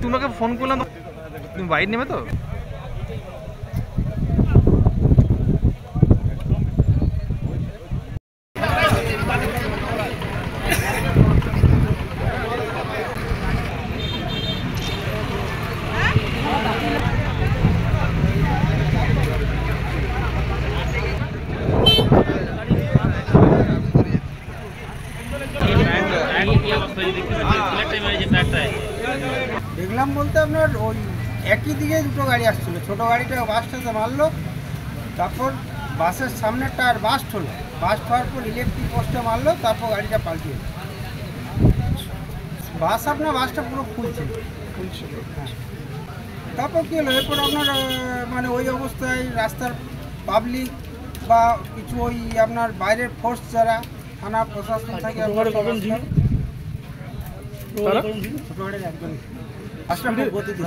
তোমাকে ফোন করলাম, তুমি বাইরে নেবে তো? দেখলাম বলতে আপনার ওই একই দিকে দুটো গাড়ি আসছিল, ছোটো গাড়িটা বাসটাতে মারলো, তারপর বাসের সামনেটা আর বাস্ট হলো, বাস্ট হওয়ার পর ইলেকট্রিক পোস্টে মারলো, তারপর গাড়িটা পাল্টিয়ে বাস আপনার বাসটা পুরো ফুলছিল। হ্যাঁ, তারপর কী হলো এরপর আপনার মানে ওই অবস্থায় রাস্তার পাবলিক বা কিছু ওই আপনার বাইরের ফোর্স যারা থানা প্রশাসন থাকে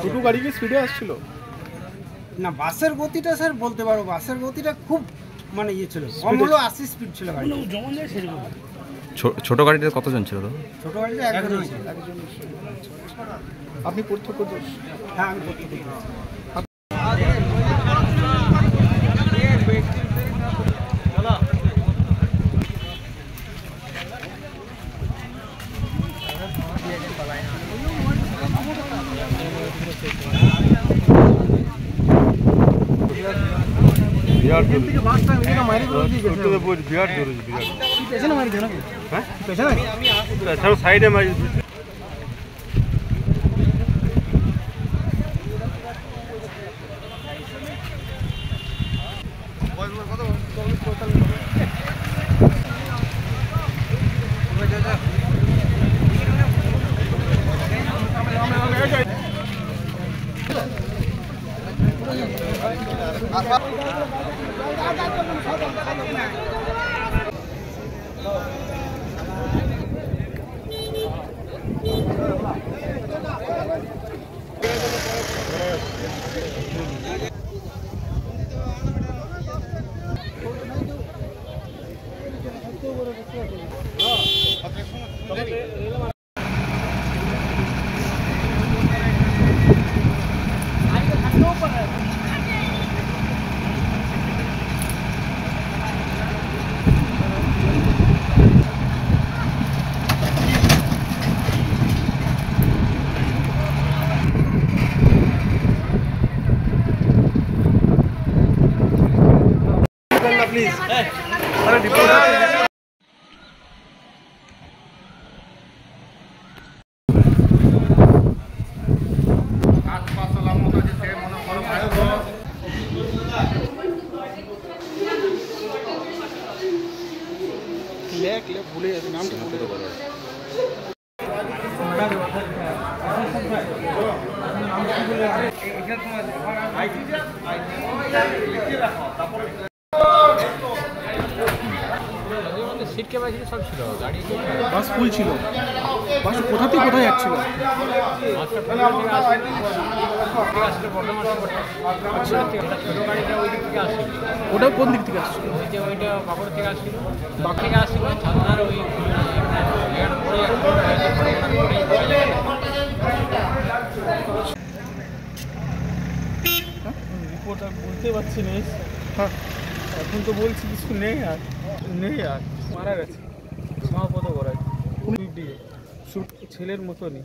দুটো গাড়ি কি স্পিডে আসছিল? না, বাসের গতিটা স্যার বলতে পারবো, বাসের গতিটা খুব মানে ইয়ে ছিল, কম হলো 80 স্পিড ছিল গাড়ি। ছোট গাড়িতে কতজন ছিল? ছোট গাড়িতে একজন ছিল। আপনি প্রত্যক্ষদর্শী? হ্যাঁ, আমি প্রত্যক্ষদর্শী। বিরাট সাইডে মারি। প্লিজ ভুলে যাচ্ছে নামটা ভুলে সিট ক্যাপাসিটি সব ছিল, গাড়ি বাস ফুল ছিল। বাস কোথা থেকে কোথায় যাচ্ছিল? ওটা কোন দিক থেকে আসছিল? ওইটা বাঁকুড়া থেকে আসছিল, বাঁক থেকে আসছিল ছাতনার ওই রিপোর্ট বলতে পারছি না। হ্যাঁ, এখন তো বলছি কিছু নেই, আর নেই, আর মারা গেছে সমাপত করা ছেলের মতনই।